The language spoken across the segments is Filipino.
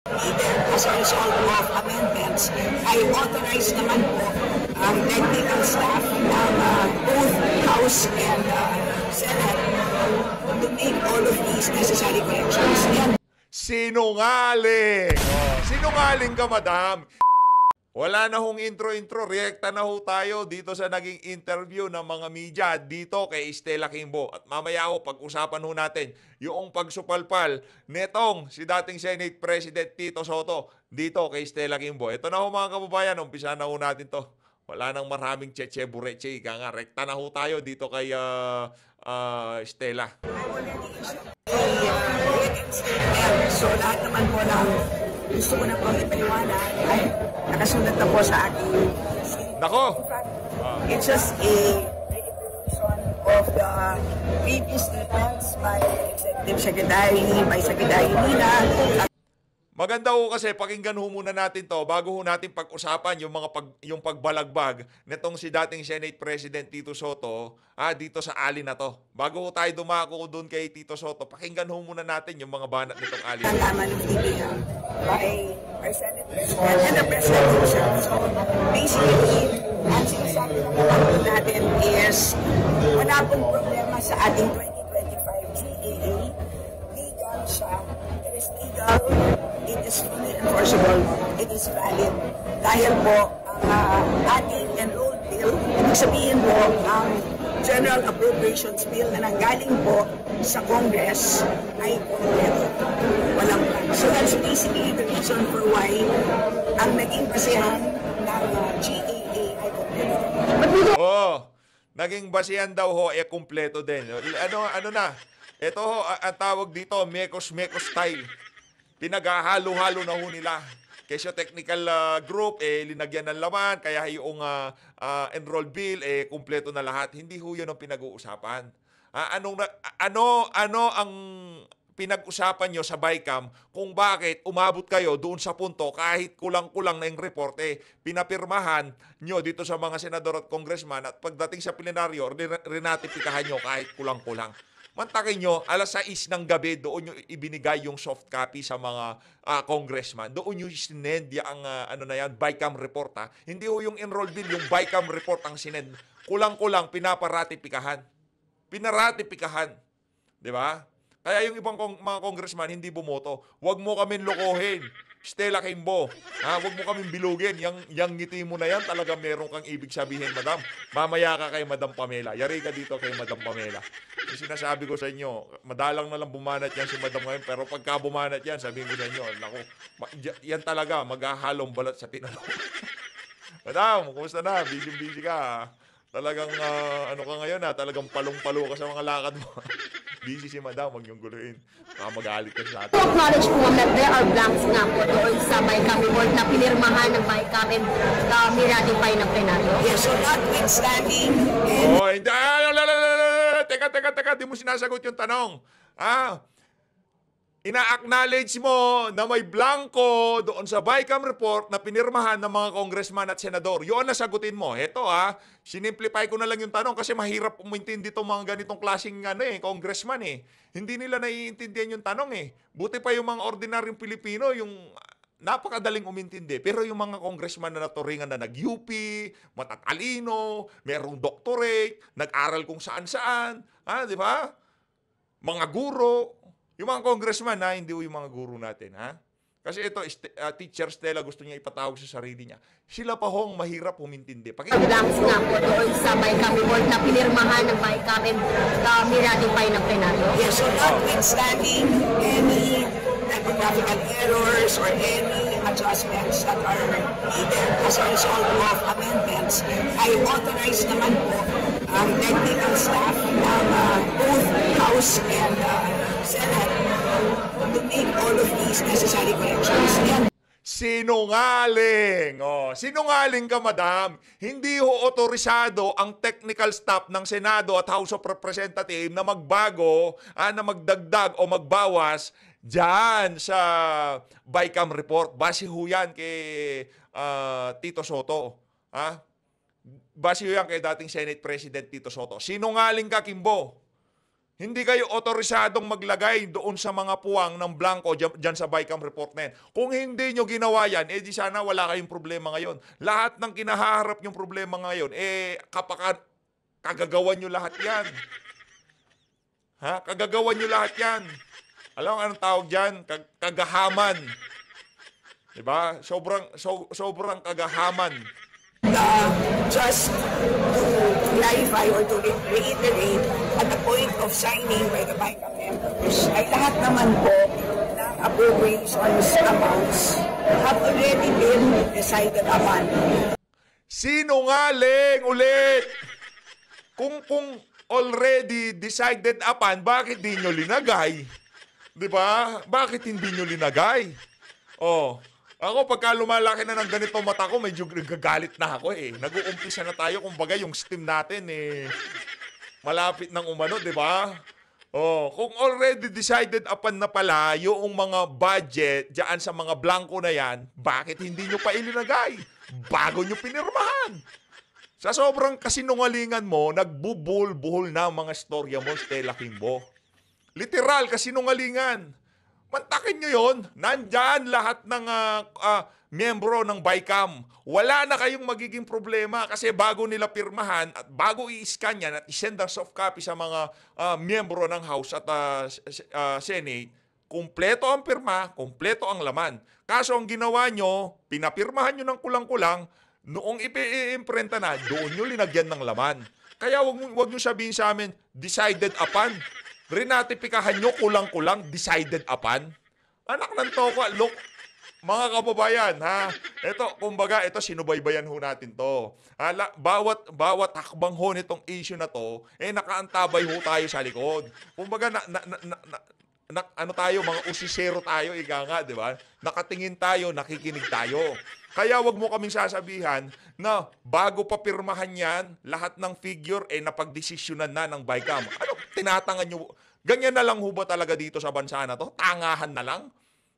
As a result of amendments, ay authorize naman po ang technical staff ng both House and Senate to make all of these necessary corrections. And Sinungaling! Sinungaling ka, madam! Wala na hong intro-intro, reacta na ho tayo dito sa naging interview ng mga media dito kay Stella Kimbo. At mamaya ho, pag-usapan ho natin yung pagsupalpal netong si dating Senate President Tito Soto dito kay Stella Kimbo. Ito na ho mga kababayan, umpisa na ho natin to. Wala nang maraming cheche-bureche, ika nga, rekta na ho tayo dito kay Stella. so lahat naman po ng gusto ko na po ipaliwanag ay nakasulat na po sa aking Nako! It's just a reiteration of the previous statements by Executive Secretary, by Secretary Nina. Maganda ho kasi pakinggan ho muna natin to bago ho natin pag-usapan yung pagbalagbag nitong si dating Senate President Tito Soto dito sa ali na to. Bago ho tayo dumako doon kay Tito Soto, pakinggan ho muna natin yung mga banat nitong ali. Nalaman ng PBA by Senate President and the President himself. So basically, ang sinasabi naman natin is wala pong problema sa ating 2025 GAA. Legal siya. It is legal. It is fully enforceable. It is valid. Dahil po, ang ating enrolled bill, ibig sabihin po, ang General Appropriations Bill na nanggaling po sa Congress ay kompleto. Walang plan. So that's basically the reason for why ang naging basehan ng GAA ay kompleto. Naging basihan daw ho kumpleto din. Ano na? Ito ho, ang tawag dito, mekos-mekos style. Pinaghahalo-halo na ho nila. Kesyo technical group, linagyan ng laman, kaya yung enrolled bill, kumpleto na lahat. Hindi ho yun ang pinag-uusapan. Ano ang pinag-usapan nyo sa BICAM kung bakit umabot kayo doon sa punto kahit kulang-kulang na yung report, pinapirmahan nyo dito sa mga senador at congressman at pagdating sa plenaryo, rinatipikahan nyo kahit kulang-kulang. Mantakin nyo, alas 6 ng gabi, doon nyo ibinigay yung soft copy sa mga congressman. Doon nyo sinend yung BICAM report. Hindi ho yung enrolled bill, yung BICAM report ang sinend. Kulang-kulang, pinaparatipikahan. Pinaratipikahan. Di ba? Kaya yung ibang mga congressman hindi bumoto. Huwag mo kaming lokohin. Stella Kimbo, huwag mo kaming bilugin. Yang ngiti mo na yan, talaga meron kang ibig sabihin, madam. Mamaya ka kay Madam Pamela. Yari ka dito kay Madam Pamela. Yung sinasabi ko sa inyo, madalang na lang bumanat yan si Madam ngayon, pero pagka bumanat yan, sabihin ko sa inyo, naku, yan talaga, maghahalong balat sa tinalo. Madam, kumusta na? Busy ka. Talagang, ano ka ngayon talagang palong-palo ka sa mga lakad mo. Busy si Madam, huwag niyong guluhin. Magalit ka sa atin. Acknowledge po that there are blanks nga po doon sa BICAM report na pinirmahan ng BICAM and ni-ratify ng plenaryo. Yes, so notwithstanding... Hindi. Teka, di mo sinasagot yung tanong. Ina-acknowledge mo na may blanco doon sa BICAM report na pinirmahan ng mga congressman at senador. Yun ang nasagutin mo. Ito sinimplify ko na lang yung tanong kasi mahirap umintindi itong mga ganitong klaseng congressman Hindi nila naiintindihan yung tanong Buti pa yung mga ordinaryong Pilipino, yung napakadaling umintindi. Pero yung mga congressman na naturingan na nag-UP, matatalino, merong doctorate, nag-aral kung saan-saan, di ba? Mga guro. Yung mga congressman hindi yung mga guru natin, Kasi ito, Teacher Stella gusto niya ipatawag sa sarili niya. Sila pa hong mahirap humintindi. Blanks nga po doon sa BICAM report na pinirmahan ng BICAM and ni-ratify ng plenaryo. Yes, so notwithstanding any typographical errors or any adjustments that are needed as a result of amendments, ay authorize naman po ang technical staff ng both House and Senate to make all of these necessary corrections. Sinungaling! Sinungaling ka, madam. Hindi ho otorisado ang technical staff ng Senado at House of Representatives na magbago, na magdagdag o magbawas dyan sa BICAM report. Base ho yan kay Tito Soto. Base ho yan kay dating Senate President Tito Soto. Sinungaling ka, Kimbo. Hindi kayo otorisadong maglagay doon sa mga puwang ng blanco dyan sa BICAM report na yan. Kung hindi nyo ginawa yan, di sana wala kayong problema ngayon. Lahat ng kinaharap yung problema ngayon, kagagawan nyo lahat yan. Ha? Kagagawan nyo lahat yan. Alam mo anong tawag dyan? Kagahaman. Diba? Sobrang kagahaman. Just to clarify or to reiterate, at the point of signing by the BICAM members, ay lahat naman po ng appropriations amounts have already been decided upon. Sinungaling ulit! Kung already decided upon, bakit di nyo linagay? Diba? Bakit hindi nyo linagay? Oh, ako, pagka lumalaki na ng ganito mata ko, medyo gagalit na ako eh. Nag-uumpisa na tayo, kumbaga yung steam natin eh, malapit ng umano, di ba? Oh, kung already decided upon na pala yung mga budget diyan sa mga blanco na yan, bakit hindi nyo pa ilinagay? Bago nyo pinirmahan. Sa sobrang kasinungalingan mo, nagbubuhol-buhol na ang mga storya mo, Stella Kimbo. Literal, kasinungalingan. Mantakin nyo yun. Nandyan lahat ng miyembro ng BICAM. Wala na kayong magiging problema kasi bago nila pirmahan at bago i-scan yan at i-send ang soft copy sa mga miyembro ng House at Senate, kumpleto ang pirma, kumpleto ang laman. Kaso ang ginawa nyo, pinapirmahan nyo ng kulang-kulang, noong ipi-imprenta na, doon nyo linagyan ng laman. Kaya wag nyo sabihin sa amin, decided upon. Rinatipikahan nyo kulang-kulang, decided upon. Anak ng toko, look, mga kababayan, ha? Ito, kumbaga, ito, sinubaybayan ho natin to. Bawat hakbang ho nitong issue na to, nakaantabay ho tayo sa likod. Kumbaga, ano tayo, mga usisero tayo, ika nga, di ba? Nakatingin tayo, nakikinig tayo. Kaya wag mo kaming sasabihan na bago pa pirmahan yan, lahat ng figure napagdesisyonan na ng BICAM. Ano, tinatangan nyo? Ganyan na lang ho ba talaga dito sa bansa na to? Tangahan na lang?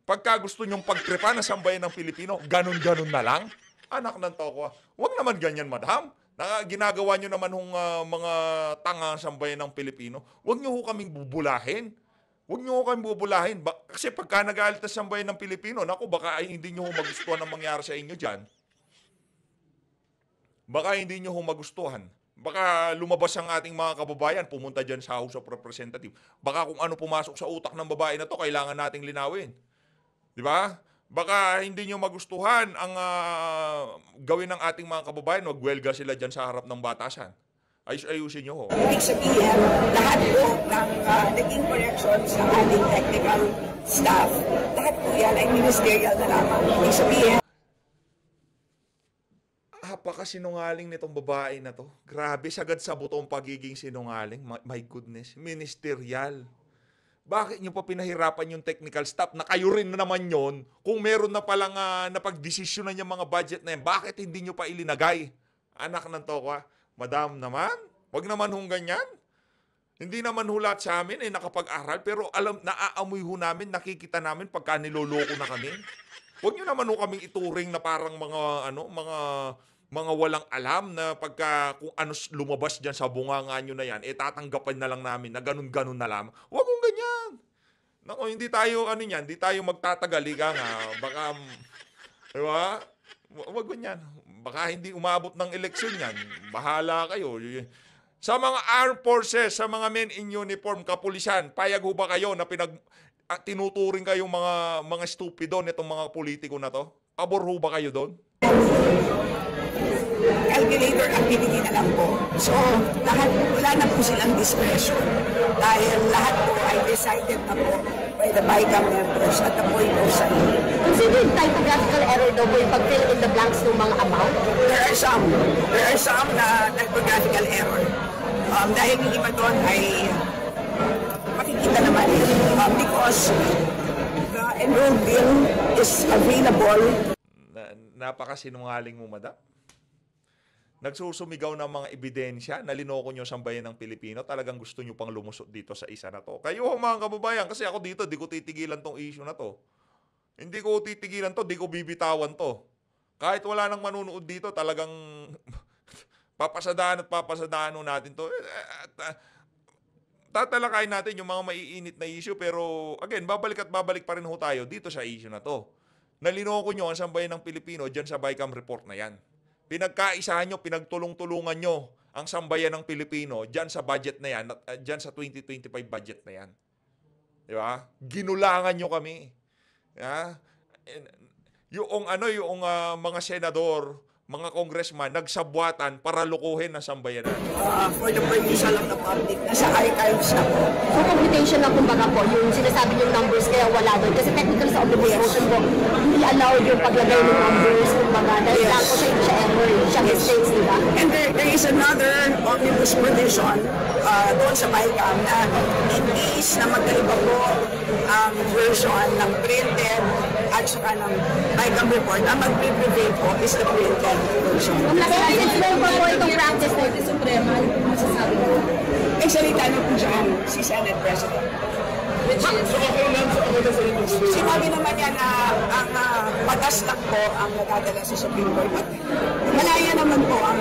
Pagka gusto nyong pagtripa na sambayan ng Pilipino, ganun-ganun na lang? Anak ng toko. Wag naman ganyan, madam. Ginagawa nyo naman hong mga tanga sambayan ng Pilipino. Wag nyo ho kaming bubulahin. Huwag nyo kayong bubulahin. Kasi pagka nagalit na sambayan ng Pilipino, naku, baka hindi nyo magustuhan ang mangyari sa inyo dyan. Baka hindi nyo magustuhan. Baka lumabas ang ating mga kababayan, pumunta dyan sa House of Representatives. Baka kung ano pumasok sa utak ng babae na to, kailangan nating linawin. Di ba? Baka hindi nyo magustuhan ang gawin ng ating mga kababayan, magwelga sila dyan sa harap ng batasan. Ayusin nyo ho. Ibig sabihin, lahat po ng naging corrections ng ating technical staff, lahat po yan ay ministerial na lamang. Ibig sabihin, sinungaling nitong babae na to. Grabe, sagad sa butong pagiging sinungaling. My goodness, ministerial. Bakit nyo pa pinahirapan yung technical staff na kayo rin na naman yon kung meron na palang napagdesisyonan yung mga budget na yan? Bakit hindi nyo pa ilinagay? Anak ng toko, madam naman, wag naman hong ganyan. Hindi naman hulat sa amin nakapag-aral, pero naaamoy ho namin, nakikita namin pagka niloloko na kami. Huwag nyo naman ho kaming ituring na parang mga walang alam na pagka kung ano lumabas dyan sa bunganga nyo na yan, tatanggapan na lang namin na ganun-ganun na lang. Huwag mong ganyan. Naku, hindi tayo, hindi tayo magtatagal, nga. Baka, diba? Huwag ganyan. Baka hindi umabot ng eleksyon yan. Bahala kayo. Sa mga armed forces, sa mga men in uniform, kapulisan, payag ho ba kayo na tinuturing kayong mga stupido nitong mga politiko na to? Pabor ho ba kayo doon? Calculator activity na lang po. So, wala na po silang discretion dahil lahat po ay decided na po by the BICAM members at the point of signing. Considered typographical error daw po yung pag-fill in the blanks ng mga amount? There are some na typographical error. Dahil yung iba doon ay makikita naman because the enrolled bill is available. Napakasinungaling mo, madam. Nagsusumigaw ng mga ebidensya, nalinoko nyo sambayan ng Pilipino, talagang gusto nyo pang lumusot dito sa isa na to. Kayo mga kababayan, kasi ako dito, di ko titigilan tong issue na to. Hindi ko titigilan to, di ko bibitawan to. Kahit wala nang manunood dito, talagang papasadaan natin to. tatalakayin natin yung mga maiinit na issue, pero again, babalik at babalik pa rin ho tayo dito sa issue na to. Naliloko nyo ang sambayan ng Pilipino dyan sa BICAM report na yan. Pinagkaisahan nyo, pinagtulong-tulungan nyo ang sambayan ng Pilipino dyan sa budget na yan, dyan sa 2025 budget na yan. Di ba? Ginulangan nyo kami. Yeah? Yung mga senador, mga congressman, nagsabwatan para lukuhin ang sambayanan. For the permission of the public, nasa archives na po. So computation lang kumbaga po, yung sinasabi yung numbers kaya wala doon. Kasi technical sa omnibus motion po, hindi allowed yung paglagay ng numbers kumbaga. Dahil lang po siya error, siya mistakes, di ba? And there is another omnibus provision doon sa BICAM na in case na magkaiba po ang version ng printed at saka ng BICAM report, ang mag-prevail po is the printed version. Kung nasa-license po po itong practice na ito, Suprema, masasabi ko. May salita na po dyan si Senate President. Sinabi naman niya na ang batas lang po ang nadadala sa Supreme Court. At malaya naman po ang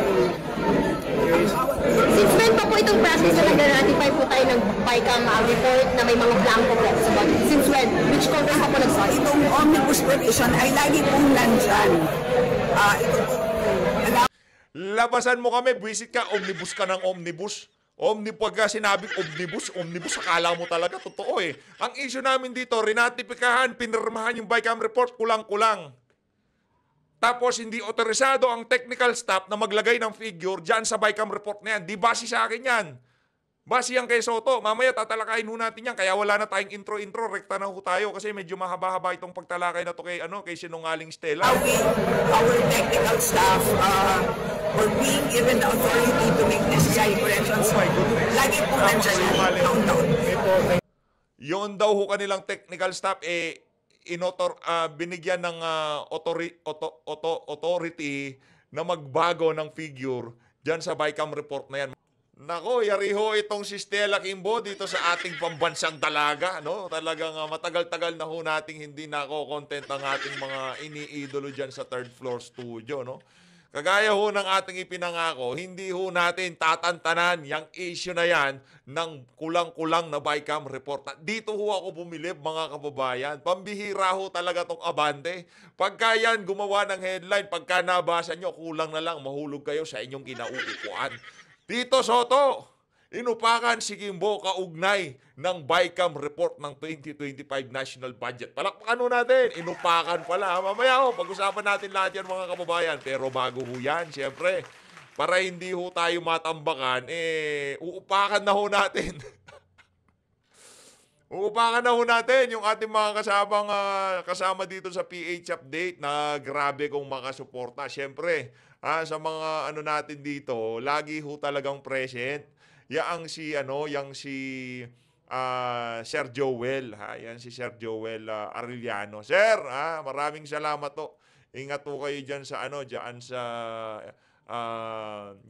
Since when pa po itong practice na nag-ratify po tayo ng BICAM report na may mga blanco po sa budget? Since when? Which Congress pa po nagsabi? itong omnibus provision ay lagi pong nandyan. Ito po, Labasan mo kami, buwisit ka, omnibus ka ng omnibus. Pagka sinabing omnibus, akala mo talaga, totoo eh. Ang issue namin dito, rinatipikahan, pinirmahan yung BICAM report, kulang-kulang. Tapos hindi otorisado ang technical staff na maglagay ng figure dyan sa BICAM report na yan. Di base sa akin yan. Base yan kay Soto. Mamaya tatalakayin ho natin yan. Kaya wala na tayong intro-intro. Rekta na ho tayo kasi medyo mahaba-haba itong pagtalakay na to kay Sinungaling Stella. our technical staff for being given the authority to make necessary corrections. Oh my goodness. Lagi pong nandyan yan. Taon-taon. Yun daw ho kanilang technical staff, binigyan ng authority na magbago ng figure dyan sa BICAM report na yan. Nako, yari ho itong si Stella Kimbo dito sa ating pambansang dalaga, no? Talagang matagal-tagal na ho nating hindi nako-content ang ating mga iniidolo dyan sa third floor studio, no? Kagaya ho ng ating ipinangako, hindi ho natin tatantanan yung issue na yan ng kulang-kulang na BICAM report. Dito ho ako bumilib, mga kababayan. Pambihira ho talaga tong abante. Pagka yan gumawa ng headline, pagka nabasa nyo, kulang na lang, mahulog kayo sa inyong kinauupuan. Tito Soto, inupakan si Kimbo kaugnay ng BICAM report ng 2025 national budget. Palakpakan ho natin, inupakan pala. Mamaya ho, pag-usapan natin lahat yan, mga kababayan. Pero bago ho yan, siyempre, para hindi ho tayo matambakan, uupakan na ho natin. Uupakan na ho natin yung ating mga kasama dito sa PH Update na grabe kong makasuporta. Siyempre, sa mga natin dito, lagi ho talagang present. Yang si Sir Joel, yan si Sir Joel Arellano. Sir, maraming salamat to. Ingat po kayo diyan sa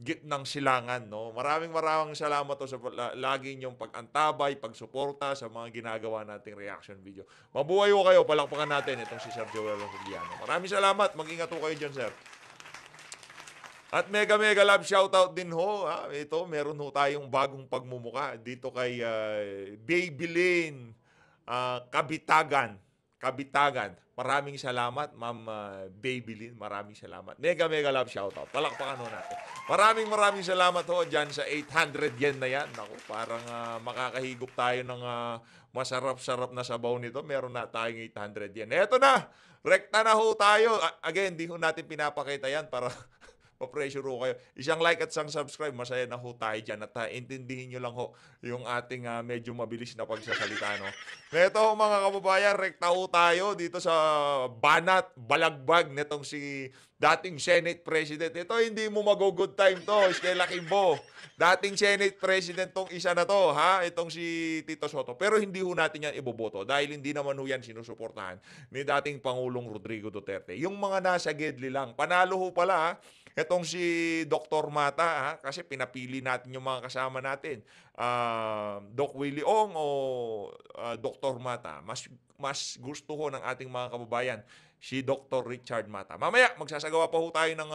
gitnang silangan, no. Maraming salamat to sa lagi niyong pag-antabay, pagsuporta sa mga ginagawa nating reaction video. Mabuhay ho kayo, palakpakan natin itong si Sir Joel Arellano. Maraming salamat, mag-ingat ho kayo diyan, sir. At mega love shoutout din ho. Ito, meron ho tayong bagong pagmumuka dito kay Babylin Kabitagan. Maraming salamat, Ma'am Babylin. Maraming salamat. Mega love shoutout. Palakpakan ho natin. Maraming salamat ho dyan sa 800 yen na yan. Naku, parang makakahigop tayo ng masarap-sarap na sabaw nito. Meron na tayong 800 yen. Eto na! Rekta na ho tayo. Again, di ho natin pinapakita yan para pa-pressure ho kayo. Isang like at isang subscribe, masaya na ho tayo dyan. At intindihin nyo lang ho yung ating medyo mabilis na pagsasalita. No? Ito mga kababayan, rekta ho tayo dito sa banat, balagbag nitong si dating Senate President. Ito hindi mo mag-good time to, Stella Kimbo. Dating Senate President tong isa na to, itong si Tito Soto. Pero hindi ho natin yan iboboto dahil hindi naman ho yan sinusuportahan ni dating Pangulong Rodrigo Duterte. Yung mga nasa gidli lang. Panalo ho pala, itong si Dr. Mata, kasi pinapili natin yung mga kasama natin. Doc Willie Ong o Dr. Mata. Mas gusto ho ng ating mga kababayan si Dr. Richard Mata. Mamaya, magsasagawa pa ho tayo ng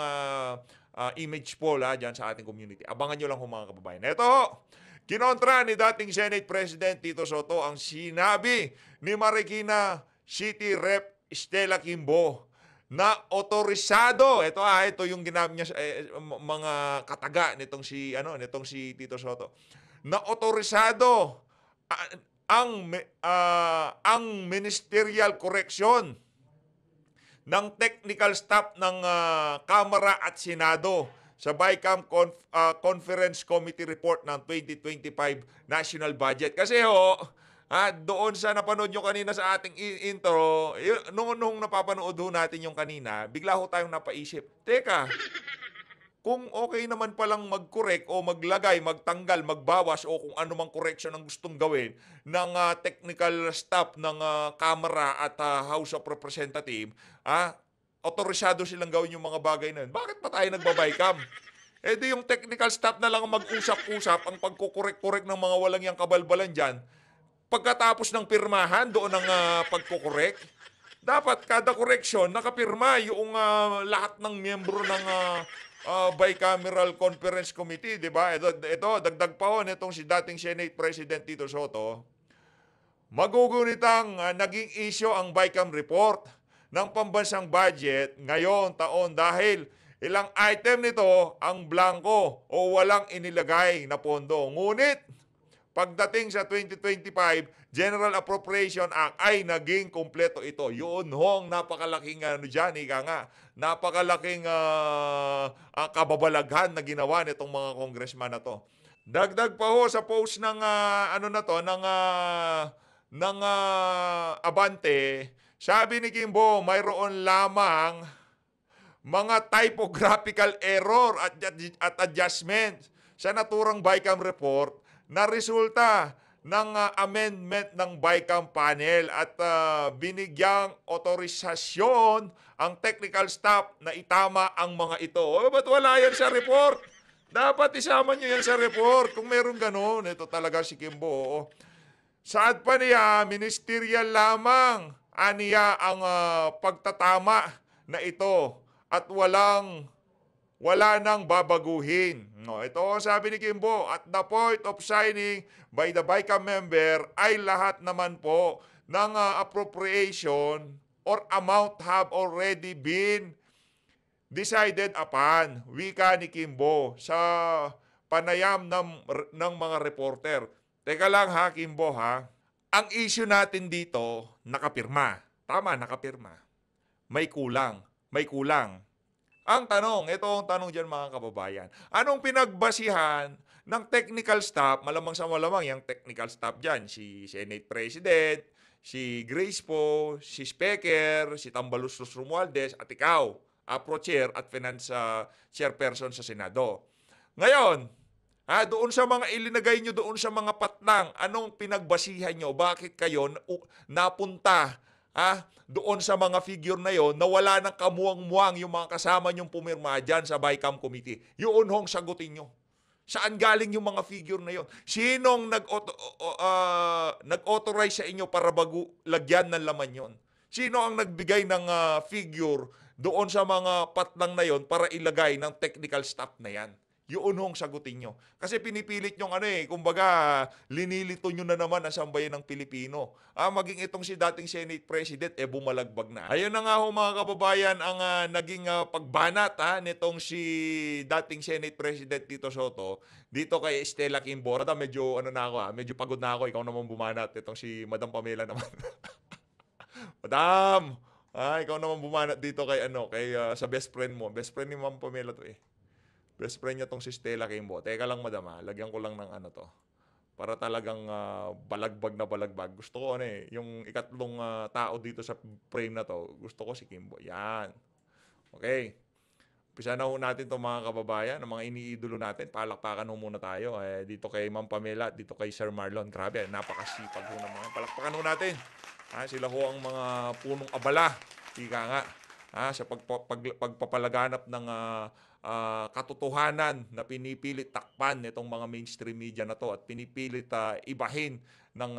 image poll dyan sa ating community. Abangan nyo lang ho mga kababayan. Ito, Kinontra ni dating Senate President Tito Soto ang sinabi ni Marikina City Rep Stella Kimbo na otorisado. Ito yung ginamit niya sa mga kataga nitong si Tito Soto. Na otorisado ang ministerial correction ng technical staff ng Kamara at Senado sa BICAM Conference Committee Report ng 2025 National Budget. Kasi doon sa napanood nyo kanina sa ating intro, nung napapanood natin yung kanina, bigla tayong napaisip, teka, kung okay naman palang mag-correct o maglagay, magtanggal, magbawas o kung ano mang correction ang gustong gawin ng technical staff ng Kamara at House of Representatives, otorisado silang gawin yung mga bagay na yun. Bakit pa tayo nagbabay-cam? Di yung technical staff na lang mag-usap-usap ang pagkukorek-korek ng mga walang yang kabalbalan dyan. Pagkatapos ng pirmahan, doon ang pagkukorek. Dapat kada correction, nakapirma yung lahat ng miyembro ng Bicameral Conference Committee, di ba? Ito, dagdag pa nitong si dating Senate President Tito Soto. Magugunitang naging issue ang BICAM report ng pambansang budget ngayon taon dahil ilang item nito ang blanco o walang inilagay na pondo. Ngunit, pagdating sa 2025 General Appropriation Act ay naging kumpleto ito. Yun napakalaking napakalaking kababalaghan na ginawa nitong mga congressman na to. Dagdag pa sa post ng ng Abante, sabi ni Kimbo, mayroon lamang mga typographical error at adjustment sa naturang BICAM report na resulta ng amendment ng BICAM panel at binigyang otorisasyon ang technical staff na itama ang mga ito. Ba't wala yan sa report? Dapat isama nyo yan sa report. Kung meron ganun, ito talaga si Kimbo. Saad pa niya, ministerial lamang aniya ang pagtatama na ito at wala nang babaguhin. Ito sabi ni Kimbo, at the point of signing by the BICAM member ay lahat naman po ng appropriation or amount have already been decided upon. Wika ni Kimbo sa panayam ng mga reporter. Teka lang Kimbo Ang issue natin dito, nakapirma. Tama, nakapirma. May kulang. Ang tanong, ito ang tanong dyan mga kababayan. Anong pinagbasihan ng technical staff, malamang sa malamang yung technical staff dyan, si Senate President, si Grace Po, si Speaker, si Tambaluslos Romualdez, at ikaw, Pro-Chair at Finance Chairperson sa Senado. Ngayon, doon sa mga ilinagay nyo doon sa mga patlang, anong pinagbasihan nyo? Bakit kayo napunta doon sa mga figure na yon na wala ng kamuang-muang yung mga kasama nyong pumirma dyan sa BICAM Committee? Yun sagutin nyo. Saan galing yung mga figure na yon? Sinong nag-authorize sa inyo para lagyan ng laman yon? Sino ang nagbigay ng figure doon sa mga patlang na yon para ilagay ng technical staff na yan? Yun sagutin nyo. Kasi pinipilit nyo kumbaga, linilito nyo na naman ang sambayan ng Pilipino. Maging itong si dating Senate President, bumalagbag na. Ayun na nga mga kababayan, ang naging pagbanat nitong si dating Senate President Tito Soto, dito kay Stella Kimbo. Medyo, medyo pagod na ako, ikaw naman bumanat. Itong si Madam Pamela naman. Madam! Ikaw naman bumanat dito kay, sa best friend mo. Best friend ni Ma'am Pamela to Best friend niya tong si Stella Kimbo. Teka lang madam lagyan ko lang ng to. Para talagang balagbag na balagbag. Gusto ko yung ikatlong tao dito sa frame na to. Gusto ko si Kimbo. Yan. Okay. Umpisa na natin itong mga kababayan, ang mga iniidolo natin. Palakpakan muna tayo. Dito kay Ma'am Pamela, dito kay Sir Marlon. Grabe, napakasipag ng mga. Palakpakan natin. Sila ang mga punong abala. Ika nga. Sa pagpapalaganap ng katotohanan na pinipilit takpan nitong mga mainstream media na to at pinipilit ibahin ng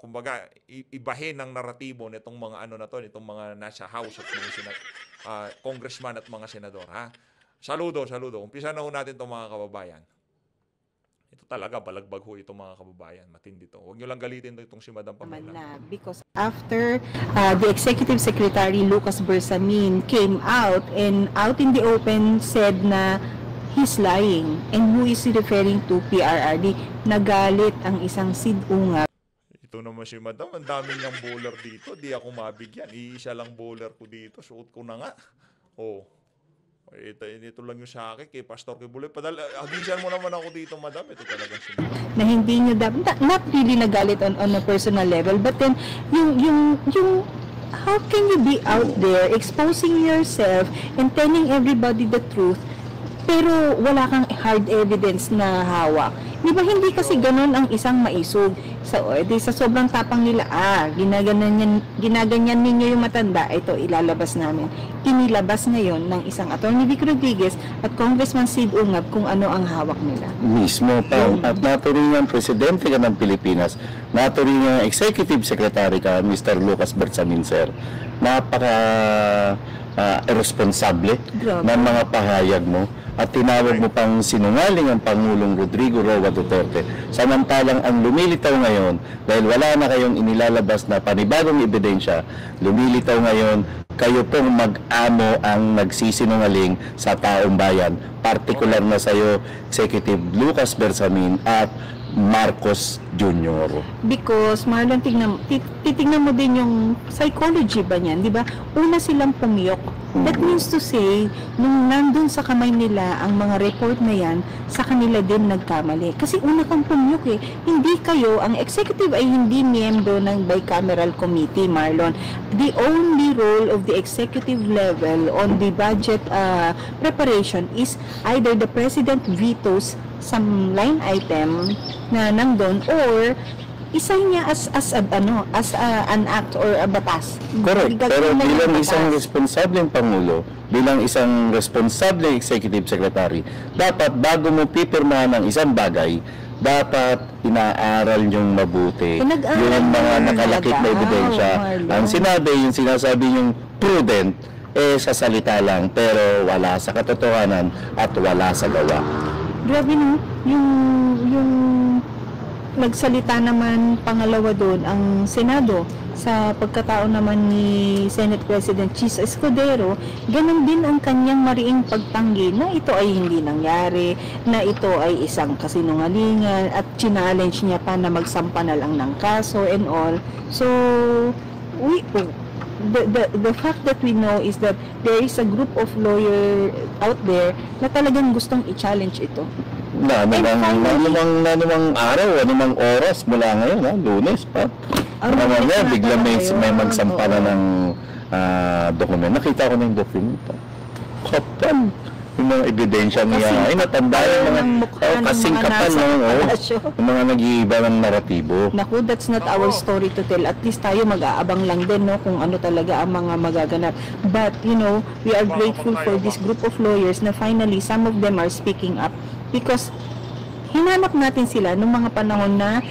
kumbaga ibahin ng naratibo nitong mga nitong mga nasa house at mga congressman at mga senador Saludo. Umpisa na natin 'tong mga kababayan. Ito talaga, balagbag ho ito mga kababayan. Matindi to. Huwag nyo lang galitin itong si Madam naman Pamela. na because after the Executive Secretary Lucas Bersamin came out and out in the open said na he's lying, and who is he referring to? PRRD. Nagalit ang isang Sid Ungab. Ito naman si Madam, ang dami niyang bowler dito. Di ako mabigyan. Iisa lang bowler ko dito. Suot ko na nga. Oh. Ito lang yung sa akin kay Pastor Kibuloy. Agisan mo naman ako dito, Madam. Ito talaga si Madam. Na hindi nyo not really nagalit on a personal level, but then yung how can you be out there exposing yourself and telling everybody the truth pero wala kang hard evidence na hawak? Di ba hindi kasi ganun ang isang maisog? Sa sobrang tapang nila, ginaganyan ninyo yung matanda, ito ilalabas namin. Inilabas ngayon ng isang Attorney Vic Rodriguez at Congressman Sid Ungab kung ano ang hawak nila. Mismo pa. At naturing ang presidente ka ng Pilipinas, naturing ang executive secretary ka, Mr. Lucas Bersamin, sir. Napaka irresponsable ng mga pahayag mo at tinawag mo pang sinungaling ang Pangulong Rodrigo Roa Duterte. Samantalang ang lumilitaw ngayon, dahil wala na kayong inilalabas na panibagong ebidensya, lumilitaw ngayon, kayo pong mag-amo ang nagsisinungaling sa taong bayan, partikular na sa iyo, Executive Lucas Bersamin at Marcos Jr. Because, Marlon, titignan mo din yung psychology ba niyan, di ba? Una silang pumiyok. That means to say, nung nandun sa kamay nila ang mga report na yan, sa kanila din nagkamali. Kasi una kang pumiyok eh. Hindi kayo, ang executive ay hindi miyembro ng bicameral committee, Marlon. The only role of the executive level on the budget preparation is either the president vetoes some line item na nandun or isign niya as an act or a batas. Correct. Pero na bilang yung isang batas. responsableng Pangulo, bilang isang responsableng Executive Secretary, dapat bago mo pipirmahan ng isang bagay, dapat inaaral niyong mabuti Pinag-aaral yung mga mo nakalakip na talaga. ebidensya. Marlon. Ang sinasabi yung prudent, sa salita lang, pero wala sa katotohanan at wala sa gawa. Grabe no, yung nagsalita naman pangalawa doon ang Senado sa pagkatao naman ni Senate President Chis Escudero, ganun din ang kanyang mariing pagtanggi na ito ay hindi nangyari, na ito ay isang kasinungalingan at challenge niya pa na magsampa na lang ng kaso and all. So, the fact that we know is that there is a group of lawyer out there na talagang gustong i-challenge ito. Anumang araw, anumang oras mula ngayon, Lunes pa. Bigla may magsampa na ng dokumento. Nakita ko na yung dokumento. Kapal. Yung mga ebidensya niya. Ay, natanda yung mga kasing kapal. Yung mga nag-iiba ng naratibo. Naku, that's not our story to tell. At least tayo mag-aabang lang din, no, kung ano talaga ang mga magaganap. But, we are grateful for this group of lawyers na finally, some of them are speaking up. Because hinanap natin sila nung mga panahon na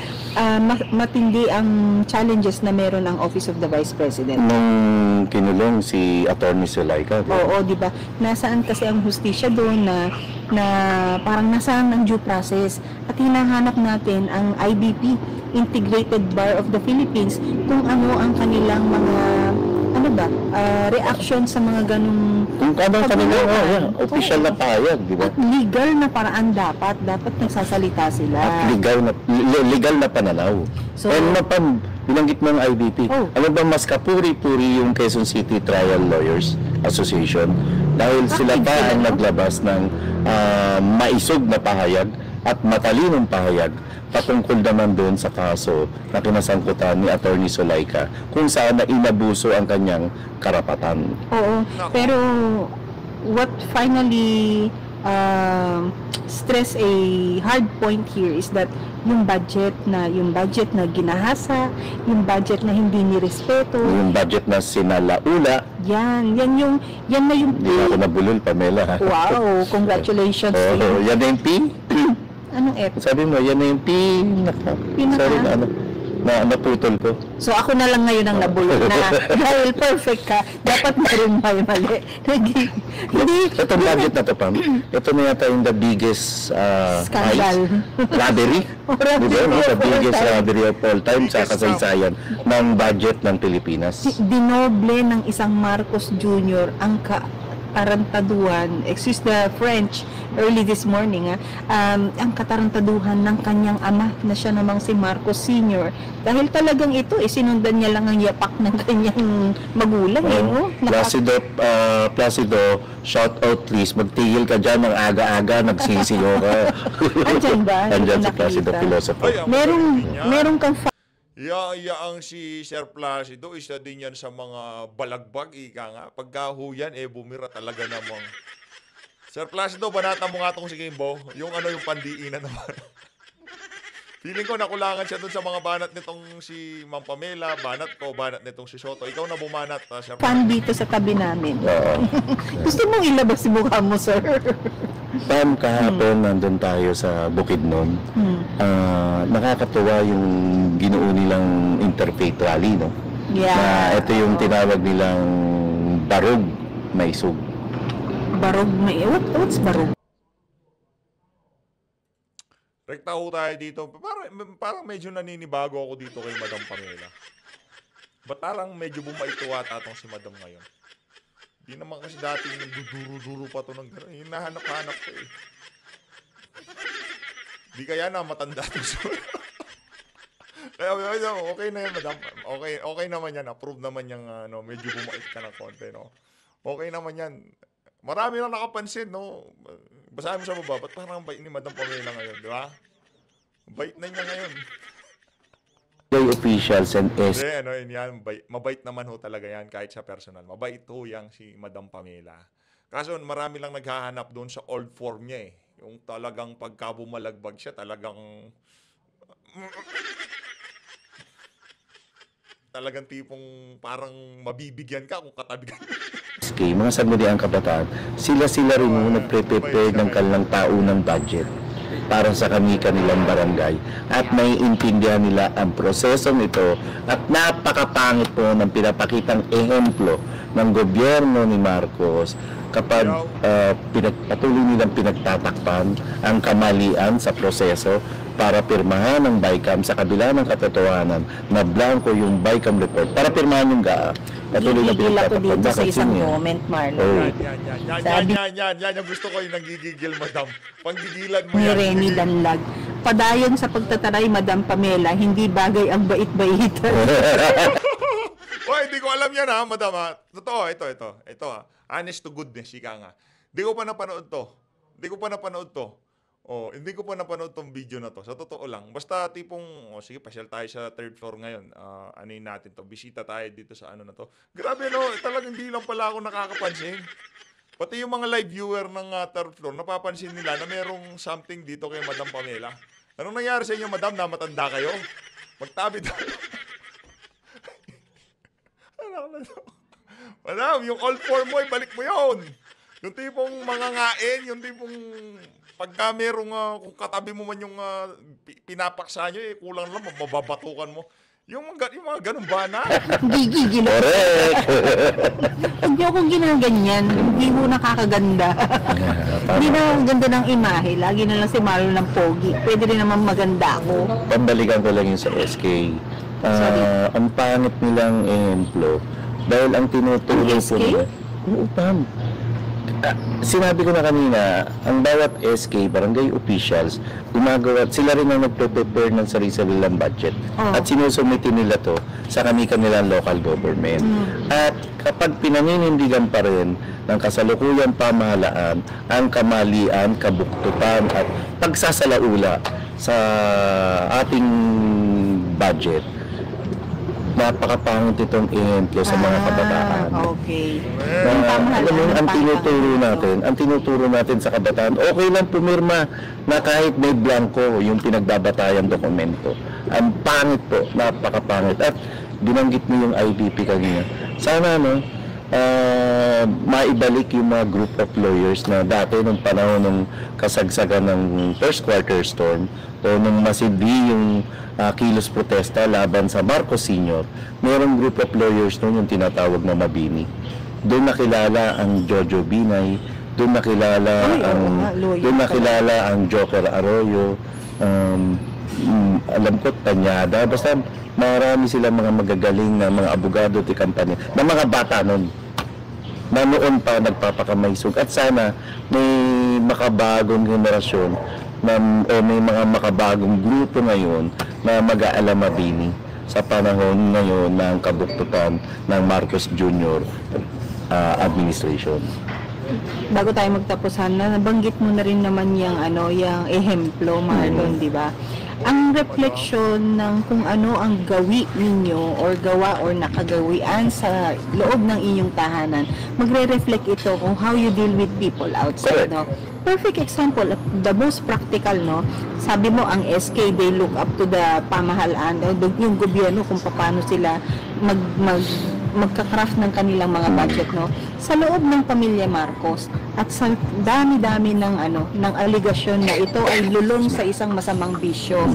matindi ang challenges na meron ang Office of the Vice President. Nung kinulong si Attorney Zulaika. Oo, di ba? Nasaan kasi ang hustisya doon na parang nasaan ang due process. At hinahanap natin ang IBP, Integrated Bar of the Philippines, kung ano ang kanilang mga reaction sa mga ganung kung anong kanila, official na payag, di ba? At legal na paraan dapat nagsasalita sila. At legal na pananaw. So, and binanggit mo ng IBP. Ano ba mas kapuri-puri yung Quezon City Trial Lawyers Association dahil sila pa ang naglabas ng maisog na pahayag at matalinong pahayag patungkol naman doon sa kaso na kinasangkutan ni Attorney Zulaika kung saan na inabuso ang kanyang karapatan. Oo, pero what finally stress a hard point here is that yung budget na ginahasa, yung budget na hindi nirespeto, yung budget na sinalaula, yan na yung hindi ako nabulol, Pamela. Wow, congratulations to you. Yan na yung P? Anong F? Sabi mo, yan na yung pinaka. Pinaka? Sorry, naputol ko. So ako na lang ngayon ang nabulol na dahil perfect ka, dapat meron mali. Hindi. Itong budget na to, Pam, ito na yata yung the biggest Scandal. robbery. The biggest robbery of all time sa kasaysayan ng budget ng Pilipinas. Dinoble ng isang Marcos Jr. ang katarantaduhan, excuse the French, early this morning, ang katarantaduhan ng kanyang ama na siya namang si Marcos Sr. Dahil talagang ito, sinundan niya lang ang yapak ng kanyang magulang. No? Placido, shout out please, magtigil ka dyan ng aga-aga, nagsisiyo ka. Andyan ba? Andyan si Nakita. Placido Philosopher. Merong kang Yaang si Sir Placido, isa din yan sa mga balagbag, ika nga. Pagkahuyan, bumira talaga namang. Sir Placido, banatan mo nga itong si Kimbo. Yung pandiinan naman. Feeling ko nakulangan siya dun sa mga banat nitong si Ma'am Pamela, banat ko, banat nitong si Soto. Ikaw na bumanat, Sir fan dito sa tabi namin. Gusto mong ilabas si mukha mo, sir? Pam, kahapon nandun tayo sa Bukidnon. Nakakatuwa yung ginuo nilang interfaith rally, no? Yeah. Na ito yung tinawag nilang barog may sug. Barog may... What's barog? Rekta ho tayo dito. Parang medyo naninibago ako dito kay Madam Pamela. Ba't parang medyo bumaituwa tatong si Madam ngayon? Di naman kasi dati nagduduro-duro pa to ng gano'n. Hinahanap-hanap ko eh. Di kaya na matanda to. Kaya okay na yan, Madam. Okay naman yan. Approve naman yung medyo bumait ka ng konti, no? Okay naman yan. Marami lang nakapansin, no? Basahin mo sa baba, ba't parang bait ni Madam Pamela ngayon, di ba? Bait na niya ngayon. Officials and S. Yan, mabait naman ho talaga yan kahit sa personal. Mabait ho yang si Madam Pamela. Kaso marami lang naghahanap doon sa old form niya eh. Yung talagang pagkabumalagbag siya, talagang tipong parang mabibigyan ka kung katabi ka. Mga sangguniang kabataan, sila rin yung nagpre-prepare ng kanilang taunang budget para sa kanilang barangay at may intindihan nila ang prosesong ito at napakapangit po ng pinapakitang ehemplo ng gobyerno ni Marcos kapag patuloy nilang pinagtatakpan ang kamalian sa proseso para pirmahan ang BICAM sa kabila ng katotohanan na blanco yung BICAM report para pirmahan yung GAA. Patuloy na Gigigil ako pinagtatakpan. dito sa Bakit isang yun yan? moment, Marlon. Yan. Yung gusto ko yung nagigigil, Madam. Panggigilan mo Ni yan. Rene Danlag. Padayon sa pagtataray, Madam Pamela, hindi bagay ang bait-baitan. Hindi ko alam yan ha, Madam ha. Totoo, ito ha. Honest to goodness, ika nga. Hindi ko pa napanood to. Hindi ko pa napanood tong video na to. Sa totoo lang. Basta tipong, sige, pasyal tayo sa third floor ngayon. Anuin natin to. Bisita tayo dito sa ano na to. Grabe no, talagang hindi lang pala ako nakakapansin. Pati yung mga live viewer ng third floor, napapansin nila na merong something dito kay Madam Pamela. Anong nangyari sa inyo, Madam? Namatanda kayo? Magtabi tayo. Madam, yung old form mo, balik mo yun. Yung tipong mangangain, yung tipong pagka merong kung katabi mo man yung pinapaksa nyo, kulang lang, mababatukan mo. Yung mga ganun ba na? Gigigil. Correct! Hindi ako ginaganyan. Hindi mo nakakaganda. Hindi na ang ganda ng imahe. Lagi na lang si Marlon ng pogi. Pwede rin naman maganda ako. Pambalikan ko lang yung sa SK. Ang pangit nilang ehemplo dahil ang tinuturo Ang po SK? nila. Oo, Pam. Sinabi ko na kanina, ang bawat SK, barangay officials, sila rin ang nagpe-prepare ng sarili-sarilang budget. At sinusumitin nila to sa kanilang local government. At kapag pinaninindigan pa rin ng kasalukuyang pamahalaan, ang kamalian, kabuktutan at pagsasalaula sa ating budget, napakapangit itong ehemplo sa mga kabataan. Okay. Alam mo, ang tinuturo natin sa kabataan, okay lang pumirma na kahit may blanco yung pinagbabatayang dokumento. Ang pangit po, napakapangit. At binanggit mo yung IDP kanina. Sana, maibalik yung mga group of lawyers na dati nung panahon ng kasagsagan ng first quarter storm o nung masindi yung kilos protesta laban sa Marcos Sr., mayroong group of lawyers noon yung tinatawag na Mabini. Doon nakilala ang Jojo Binay, doon nakilala ang Joker Arroyo, alam ko Tanyada, basta marami silang mga magagaling na mga abogado at kampanya, na mga bata noon na noon pa nagpapakamaysog, at sana may makabagong henerasyon o may mga makabagong grupo ngayon na mag-aalam Mabini sa panahon ngayon ng kabuktutan ng Marcos Jr. Administration. Bago tayo magtapusan, nabanggit mo na rin naman yung ehemplo, Marlon, di ba? Ang refleksyon ng kung ano ang gawi ninyo or gawa or nakagawian sa loob ng inyong tahanan, magre-reflect ito kung how you deal with people outside, no? Perfect example, the most practical, no? Sabi mo, ang SK, they look up to the pamahalaan, yung gobyerno, kung paano sila magka-craft ng kanilang mga budget, no? Sa loob ng pamilya Marcos at sa dami-dami ng aligasyon na ito ay lulong sa isang masamang bisyo,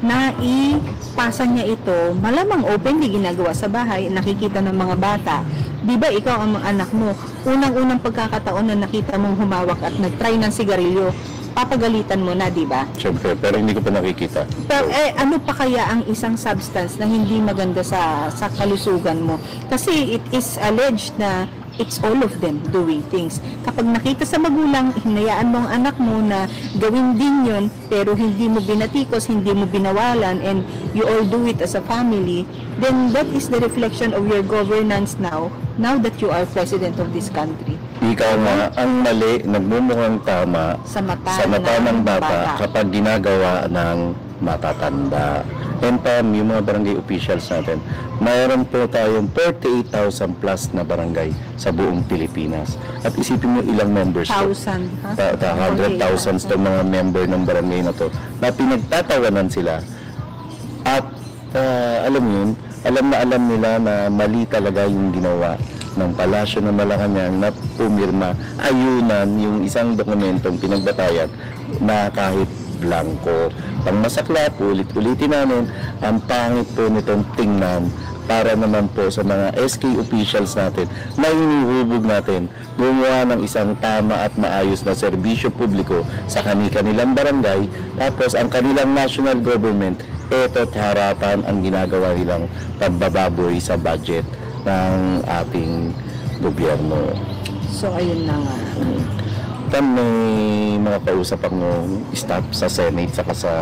na ipasa niya ito, malamang openly ginagawa sa bahay, nakikita ng mga bata. Di ba ikaw ang anak mo, unang-unang pagkakataon na nakita mong humawak at nag-try ng sigarilyo, papagalitan mo na, di ba? Siyempre, pero hindi ko pa nakikita. Pero ano pa kaya ang isang substance na hindi maganda sa kalusugan mo? Kasi it is alleged na it's all of them doing things. Kapag nakita sa magulang, hinayaan mo ang anak mo na gawin din yun, pero hindi mo binatikos, hindi mo binawalan, and you all do it as a family, then that is the reflection of your governance now that you are president of this country. Ikaw nga, ang mali, nagmumukhang tama Sa mata ng ng bata bata. kapag ginagawa ng matatanda. And yung mga barangay officials natin, mayroon po tayong 48,000 plus na barangay sa buong Pilipinas. At isipin mo ilang members to. 1,000, ha? 100,000 to mga member ng barangay na to, na pinagtatawanan sila. At alam mo yun, alam nila na mali talaga yung ginawa ng Palasyo ng Malacanang na pumirma, ayunan yung isang dokumentong pinagbatayan na kahit blanco. Pang masaklap, ulit-ulitin namin, ang pangit po nitong tingnan para naman po sa mga SK officials natin na hinihubog natin gumawa ng isang tama at maayos na serbisyo publiko sa kanilang barangay, tapos ang kanilang national government, eto't harapan ang ginagawa nilang pagbababoy sa budget ng ating gobyerno. So, ayun na nga. May mga kausap akong staff sa Senate saka sa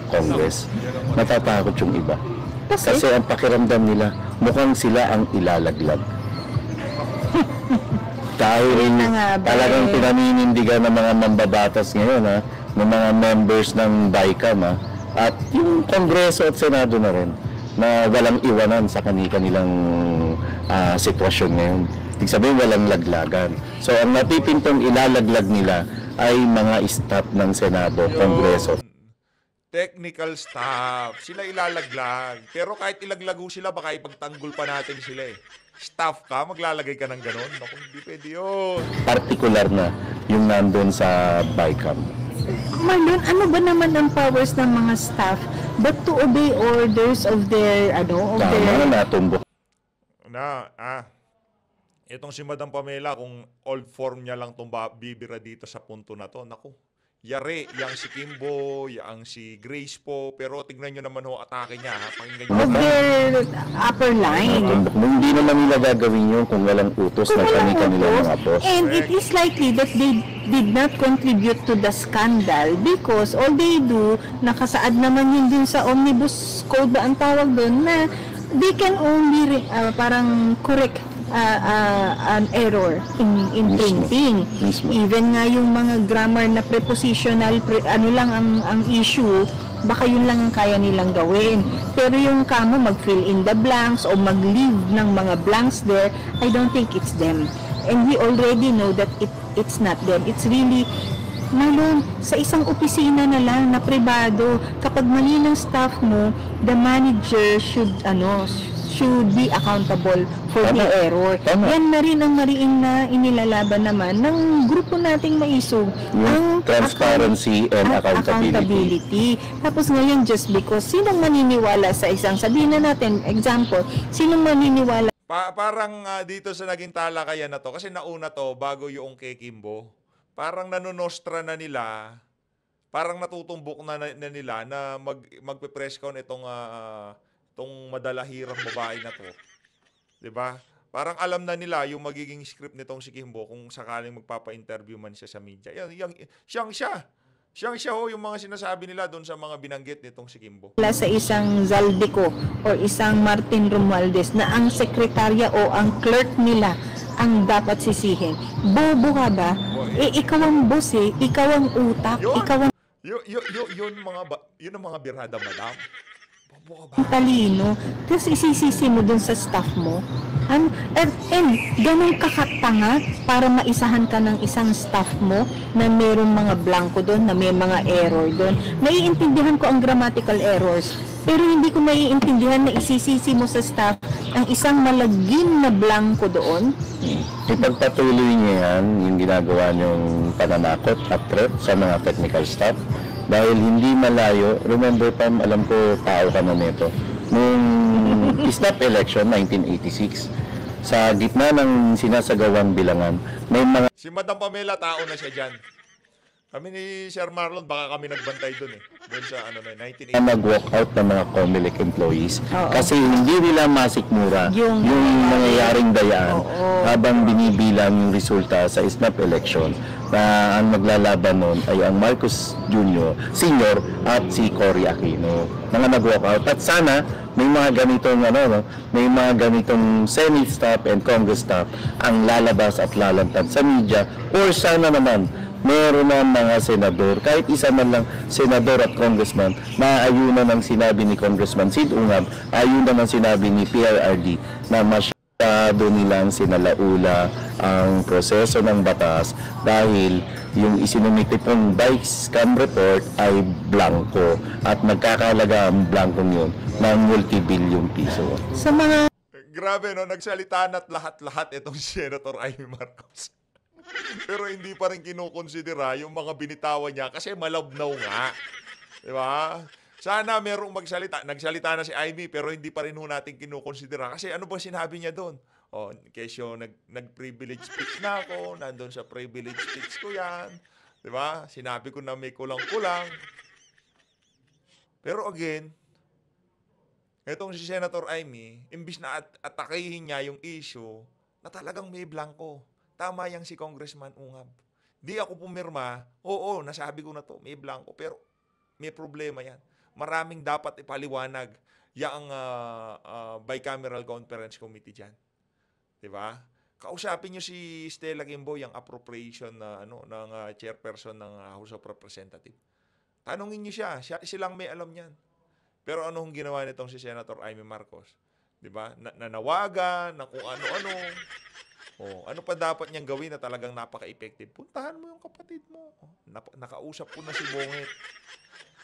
Congress, natatakot yung iba. Kasi ang pakiramdam nila, mukhang sila ang ilalaglag. Dahil talagang pinaninindigan ng mga mambabatas ngayon, ng mga members ng BICAM, at yung Kongreso at Senado na rin, na walang iwanan sa kanilang sitwasyon ngayon. Ibig sabihin, walang laglagan. So, ang napipintong ilalaglag nila ay mga staff ng Senado, Kongreso. Technical staff. Sila ilalaglag. Pero kahit ilaglago sila, baka ipagtanggol pa natin sila eh. Staff ka, maglalagay ka ng ganon. Naku, hindi pwede yun. Partikular na yung nandun sa BICAM. Marlon, ano ba naman ang powers ng mga staff but to obey orders of their, Tama na, tumbok. Itong si Madam Pamela, kung old form niya lang itong bibira dito sa punto na to, naku, yari, yang si Kimbo, yang si Grace po, pero tignan nyo naman atake niya, ha? Pakinggan nyo. of their upper line. Hindi naman nila gagawin yun kung walang utos na kanilang mga boss. And it is likely that they did not contribute to the scandal because all they do, nakasaad naman yun din sa Omnibus Code ba ang tawag doon, na they can only parang correct an error in printing. Even nga yung mga grammar na prepositional, lang ang issue, baka yun lang ang kaya nilang gawin. Pero yung kamo mag-fill in the blanks o mag-leave ng mga blanks there, I don't think it's them. And we already know that it's not them. It's really, Marlon, sa isang opisina na lang na pribado, kapag mali ng staff mo, the manager should should be accountable for the Tama. error. Tama. Yan na rin ang mariing na inilalaban naman ng grupo nating maisog. Yung transparency and accountability. Tapos ngayon, just because, sinong maniniwala sa isang, sabihin na natin, example, sinong maniniwala Parang dito sa naging talakayan na to, kasi nauna to, bago yung kay Kimbo, parang nanonostra na nila, parang natutumbok na nila na magpe-press con itong madalahirang babae na to. 'Di ba? Parang alam na nila yung magiging script nitong si Kimbo kung sakaling magpapa-interview man siya sa media. Siyang siya yung mga sinasabi nila doon sa mga binanggit nitong si Kimbo. sa isang Zaldico o isang Martin Romualdez na ang sekretarya o ang clerk nila ang dapat sisihin. Bobo ka ba? Ikaw ang boss ikaw ang utak, Yun. ikaw ang Yun ang mga birada, madam. Bobo ka ba? talino, tapos isisisi mo dun sa staff mo. And ganun kakatanga para maisahan ka ng isang staff mo na mayroong mga blanco doon, na may mga error doon. Naiintindihan ko ang grammatical errors, pero hindi ko naiintindihan na isisisi mo sa staff ang isang malagim na blanco doon. Ipagpatuloy niya yan, yung ginagawa niyong pananakot at threat sa mga technical staff. Dahil hindi malayo, remember Pam, alam ko tao ka na nito, nung snap election 1986, sa gitna ng sinasagawang bilangan, may mga Si Madam Pamela, tao na siya dyan. Kami ni Sir Marlon, baka kami nagbantay doon Doon sa 1980. nag-walk out ng mga COMELEC employees Oo. kasi hindi nila masikmura Yung nangyayaring dayaan Oo. habang binibilang yung resulta sa snap election na ang maglalaban nun ay ang Marcos Jr., Sr. at si Cory Aquino. Mga nag-walk out. At sana may mga ganitong may mga ganitong Senate staff and Congress staff ang lalabas at lalantad sa media, or sana naman meron na mga senador, kahit isa man lang senador at congressman, maayunan ng sinabi ni Congressman Sid Ungab, ayunan ng sinabi ni PRRD na masyado nilang sinalaula ang proseso ng batas dahil yung isinumite pong bike scam report ay blanco at nagkakalaga ang blankong yun ng multi-billion piso. Sa mga Grabe, no? Nagsalita na't lahat-lahat itong Senator Amy Marcos. Pero hindi pa rin kinukonsidera yung mga binitawan niya kasi malabnaw nga. Di ba? Sana merong magsalita. Nagsalita na si Amy pero hindi pa rin natin kinukonsidera. Kasi ano ba sinabi niya doon? Kesyo, nag-privilege speech na ako. Nandun sa privilege speech ko yan. Di ba? Sinabi ko na may kulang-kulang. Pero again, itong si Senator Amy, imbis na atakihin niya yung issue na talagang may blanco. Tama yang si Congressman Ungab. Di ako pumirma. Oo, nasabi ko na to. May blanco. Pero may problema yan. Maraming dapat ipaliwanag yang bicameral conference committee dyan. Diba? Kausapin nyo si Stella Kimbo, yung appropriation ng chairperson ng House of Representatives. Tanungin nyo siya. Silang may alam yan. Pero anong ginawa nitong si Senator Amy Marcos? Diba? Nanawagan, na kung ano-ano. Ano pa dapat niyang gawin na talagang napaka-effective? Puntahan mo yung kapatid mo. Nakausap ko na si Bongit.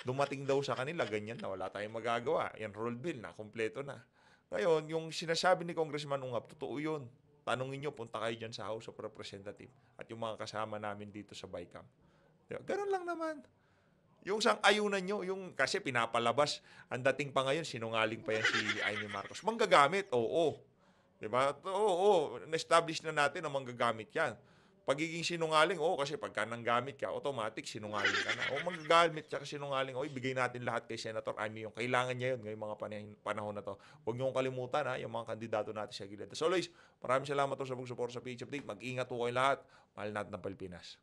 Dumating daw sa kanila, ganyan na wala tayong magagawa. Yan rule bill na, kompleto na. Ngayon, yung sinasabi ni Congressman Ungab, totoo yun. Tanungin nyo, punta kayo dyan sa House of Representatives at yung mga kasama namin dito sa BICAM. Ganun lang naman. Yung sang-ayunan nyo, kasi pinapalabas, ang dating pa ngayon, sinungaling pa yan si Amy Marcos. Manggagamit, oo. Diba? Oo, na-establish na natin na manggagamit yan. Pagiging sinungaling, kasi pagka nanggamit ka, automatic sinungaling ka na. Manggagamit ka sinungaling, ibigay natin lahat kay Senator Amy yung kailangan niya yun ngayong mga panahon na to. Huwag niyong kalimutan yung mga kandidato natin sa gilid. So, always, maraming salamat sa pag-support sa PH Update. Mag-ingat po kayo lahat. Mahal natin ng Pilipinas.